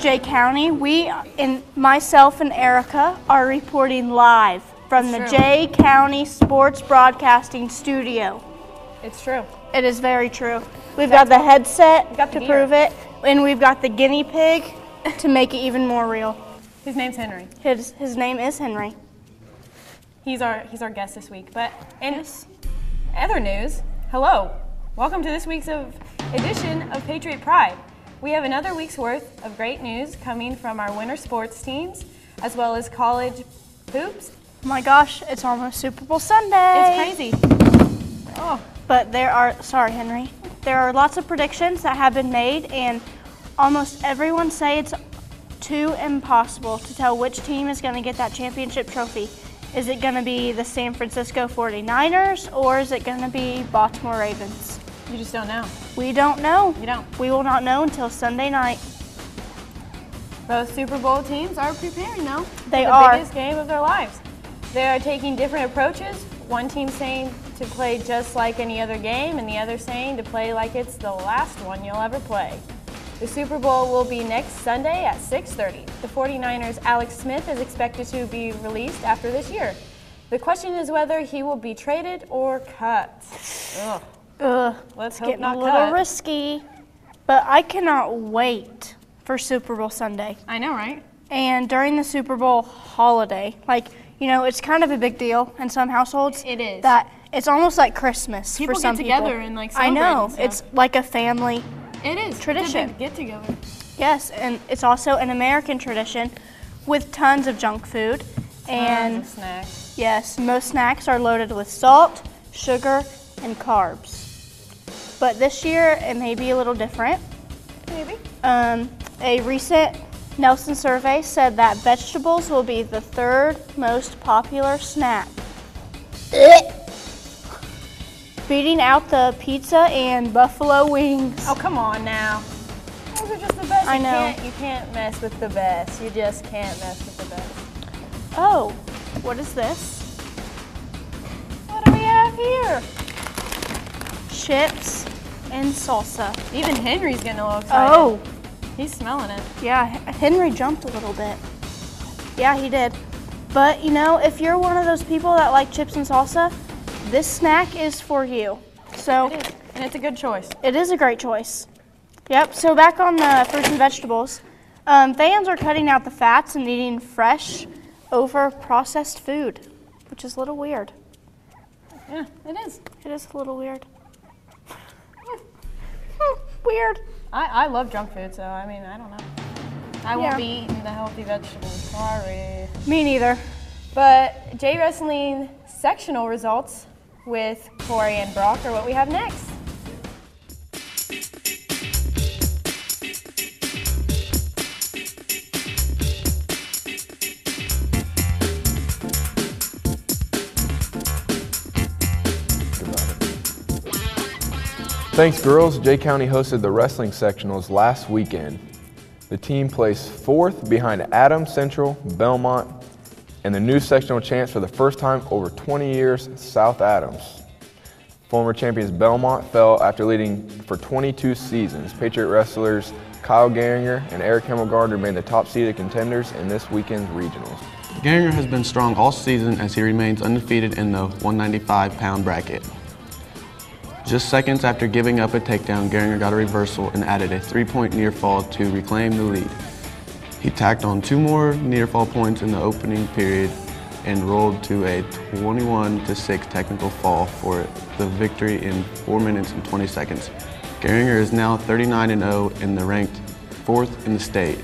Jay County. Myself and Erica are reporting live from the Jay County Sports Broadcasting Studio. It's true. It is very true. We've got the headset to prove it, and we've got the guinea pig to make it even more real. His name's Henry. His name is Henry. He's our guest this week. But in other news, hello. Welcome to this week's edition of Patriot Pride. We have another week's worth of great news coming from our winter sports teams, as well as college hoops. Oh my gosh, it's almost Super Bowl Sunday. It's crazy. Oh, but there are lots of predictions that have been made, and almost everyone say it's too impossible to tell which team is going to get that championship trophy. Is it going to be the San Francisco 49ers, or is it going to be Baltimore Ravens? You just don't know. We don't know. You don't. We will not know until Sunday night. Both Super Bowl teams are preparing, though. They for are. the biggest game of their lives. They are taking different approaches. One team saying to play just like any other game, and the other saying to play like it's the last one you'll ever play. The Super Bowl will be next Sunday at 6:30. The 49ers' Alex Smith is expected to be released after this year. The question is whether he will be traded or cut. Let's hope not cut. Getting a little risky, but I cannot wait for Super Bowl Sunday. I know, right? And during the Super Bowl holiday, it's kind of a big deal in some households. It is. That it's almost like Christmas for some people. People get together and celebrate. I know. And stuff. It's like a family tradition. It's a big get-together. Yes, and it's also an American tradition with tons of junk food. Tons of snacks. Yes, most snacks are loaded with salt, sugar, and carbs. But this year, it may be a little different. Maybe. A recent Nelson survey said that vegetables will be the third most popular snack, beating out the pizza and buffalo wings. Oh, come on now. Those are just the best. I know. You can't mess with the best. You just can't mess with the best. Oh, what is this? What do we have here? Chips and salsa. Even Henry's getting a little excited. Oh. He's smelling it. Yeah, Henry jumped a little bit. Yeah, he did. But, if you're one of those people that like chips and salsa, this snack is for you. So, it is. And it's a good choice. It is a great choice. Yep, so back on the fruits and vegetables. Fans are cutting out the fats and eating fresh over processed food, which is a little weird. Yeah, it is. It is a little weird. Weird. I love junk food, so I don't know. I won't be eating the healthy vegetables. Sorry. Me neither. But J Wrestling sectional results with Corey and Brock are what we have next. Thanks, girls. Jay County hosted the wrestling sectionals last weekend. The team placed fourth behind Adams Central, Belmont, and the new sectional champs for the first time over 20 years, South Adams. Former champions Belmont fell after leading for 22 seasons. Patriot wrestlers Kyle Garinger and Eric Hemmelgard remain the top-seeded contenders in this weekend's regionals. Garinger has been strong all season as he remains undefeated in the 195-pound bracket. Just seconds after giving up a takedown, Garinger got a reversal and added a 3-point near fall to reclaim the lead. He tacked on 2 more near fall points in the opening period and rolled to a 21-6 technical fall for the victory in 4 minutes and 20 seconds. Garinger is now 39-0 and ranked 4th in the state,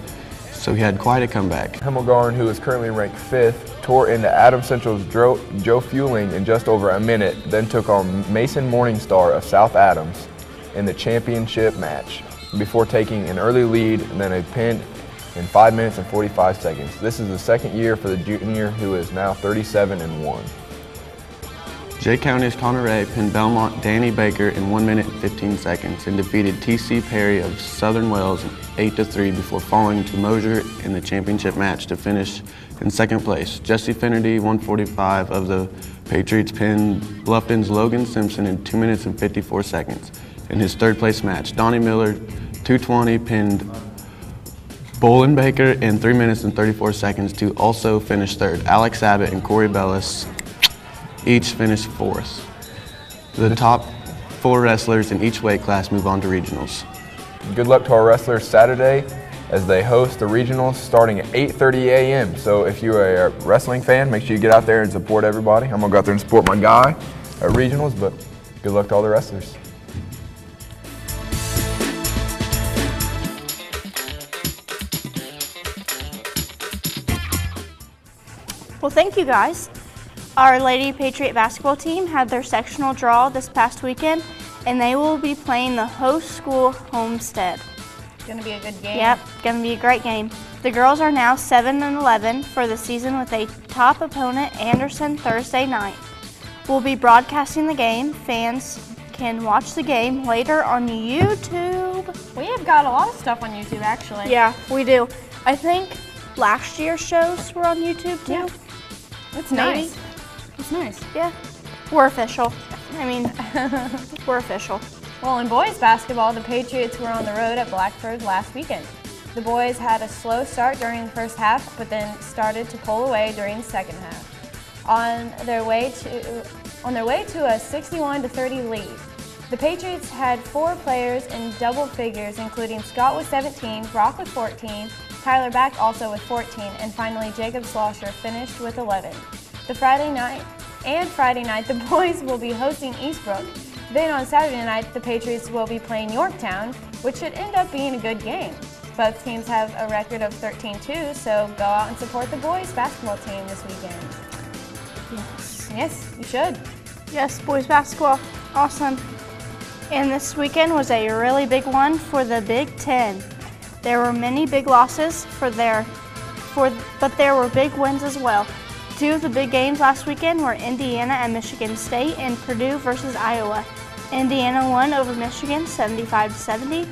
so he had quite a comeback. Hemmelgarn, who is currently ranked 5th, tore into Adams Central's Joe Fueling in just over a minute, then took on Mason Morningstar of South Adams in the championship match before taking an early lead and then a pin in 5 minutes and 45 seconds. This is the second year for the junior, who is now 37-1. Jay County's Connor Ray pinned Belmont Danny Baker in 1 minute and 15 seconds and defeated T.C. Perry of Southern Wales 8-3 before falling to Mosier in the championship match to finish in second place. Jesse Finnerty, 145 of the Patriots, pinned Bluffton's Logan Simpson in 2 minutes and 54 seconds in his third place match. Donnie Miller, 220, pinned Bolin Baker in 3 minutes and 34 seconds to also finish third. Alex Abbott and Corey Bellis each finished fourth. The top 4 wrestlers in each weight class move on to regionals. Good luck to our wrestlers Saturday as they host the regionals starting at 8:30 a.m. So if you're a wrestling fan, make sure you get out there and support everybody. I'm going to go out there and support my guy at regionals, but good luck to all the wrestlers. Well, thank you guys. Our Lady Patriot basketball team had their sectional draw this past weekend, and they will be playing the host school Homestead. Gonna be a good game. Yep, gonna be a great game. The girls are now 7-11 for the season with a top opponent, Anderson, Thursday night. We'll be broadcasting the game. Fans can watch the game later on YouTube. We have got a lot of stuff on YouTube, actually. Yeah, we do. I think last year's shows were on YouTube too. Yeah. It's Maybe. nice. It's nice. Yeah, we're official. I mean, we're official. Well, in boys basketball, the Patriots were on the road at Blackford last weekend. The boys had a slow start during the first half, but then started to pull away during the second half. On their way to a 61-30 lead. The Patriots had 4 players in double figures, including Scott with 17, Brock with 14, Tyler Back also with 14, and finally Jacob Slosher finished with 11. Friday night, the boys will be hosting Eastbrook. Then on Saturday night, the Patriots will be playing Yorktown, which should end up being a good game. Both teams have a record of 13-2, so go out and support the boys basketball team this weekend. Yes. Yes, you should. Yes, boys basketball, awesome. And this weekend was a really big one for the Big Ten. There were many big losses but there were big wins as well. 2 of the big games last weekend were Indiana and Michigan State and Purdue versus Iowa. Indiana won over Michigan 75-70.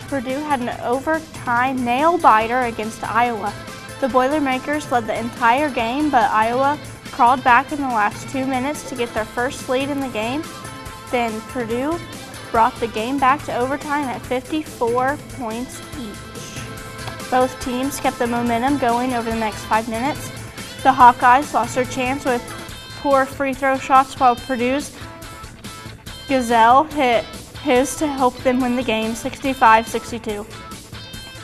Purdue had an overtime nail-biter against Iowa. The Boilermakers led the entire game, but Iowa crawled back in the last 2 minutes to get their first lead in the game. Then Purdue brought the game back to overtime at 54 points each. Both teams kept the momentum going over the next 5 minutes. The Hawkeyes lost their chance with poor free throw shots while Purdue's Gazelle hit his to help them win the game 65-62.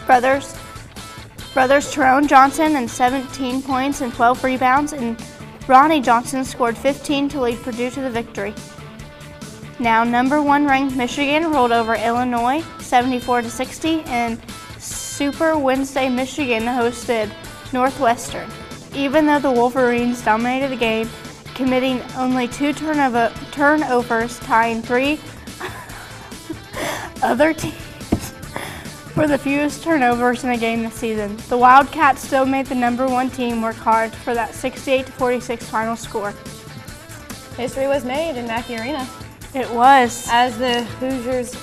Brothers Tyrone Johnson and 17 points and 12 rebounds, and Ronnie Johnson scored 15 to lead Purdue to the victory. Now number 1 ranked Michigan rolled over Illinois 74-60, and Super Wednesday Michigan hosted Northwestern. Even though the Wolverines dominated the game, committing only 2 turnovers, tying 3 other teams for the fewest turnovers in a game this season. The Wildcats still made the number 1 team work hard for that 68-46 final score. History was made in Mackey Arena It was. as the Hoosiers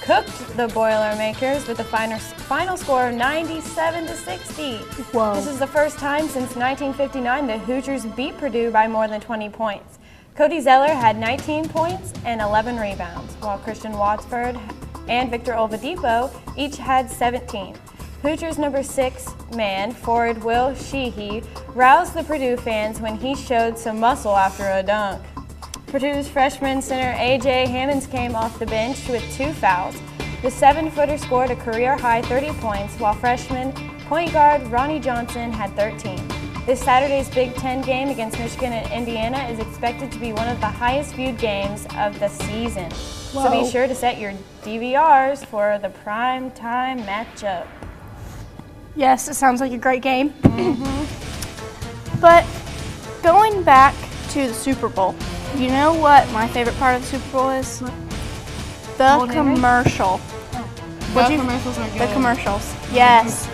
cooked the Boilermakers with a final score of 97-60. Whoa. This is the first time since 1959 the Hoosiers beat Purdue by more than 20 points. Cody Zeller had 19 points and 11 rebounds, while Christian Watsford and Victor Oladipo each had 17. Hoosiers number 6 man forward Will Sheehy roused the Purdue fans when he showed some muscle after a dunk. Purdue's freshman center A.J. Hammonds came off the bench with 2 fouls. The 7-footer scored a career-high 30 points, while freshman point guard Ronnie Johnson had 13. This Saturday's Big Ten game against Michigan and Indiana is expected to be one of the highest viewed games of the season. Whoa. So be sure to set your DVRs for the prime time matchup. Yes, it sounds like a great game. But going back to the Super Bowl, you know what my favorite part of the Super Bowl is? The commercial. The commercials are good. The commercials, yes.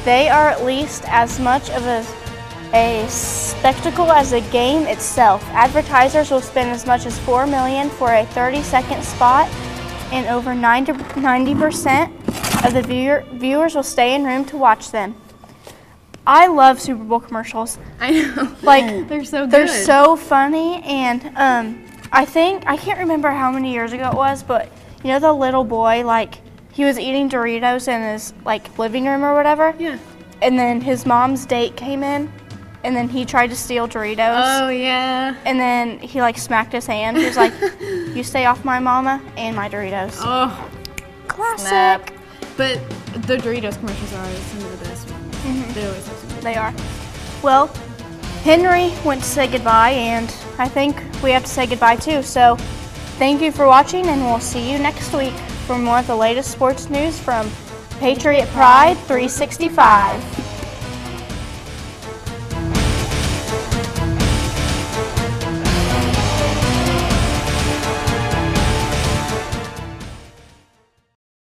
They are at least as much of a spectacle as the game itself. Advertisers will spend as much as $4 million for a 30-second spot, and over 90% of the viewers will stay in room to watch them. I love Super Bowl commercials. I know. Like they're so good. They're so funny, and I can't remember how many years ago it was, but you know the little boy, like he was eating Doritos in his like living room or whatever. Yeah. And then his mom's date came in, and then he tried to steal Doritos. Oh, yeah. And then he like smacked his hand. He was like, "You stay off my mama and my Doritos." Oh, Classic. snap. But the Doritos commercials are always some of the best ones. They always have some good. They are. Well, Henry went to say goodbye, and I think we have to say goodbye too. So thank you for watching, and we'll see you next week for more of the latest sports news from Patriot Pride 365.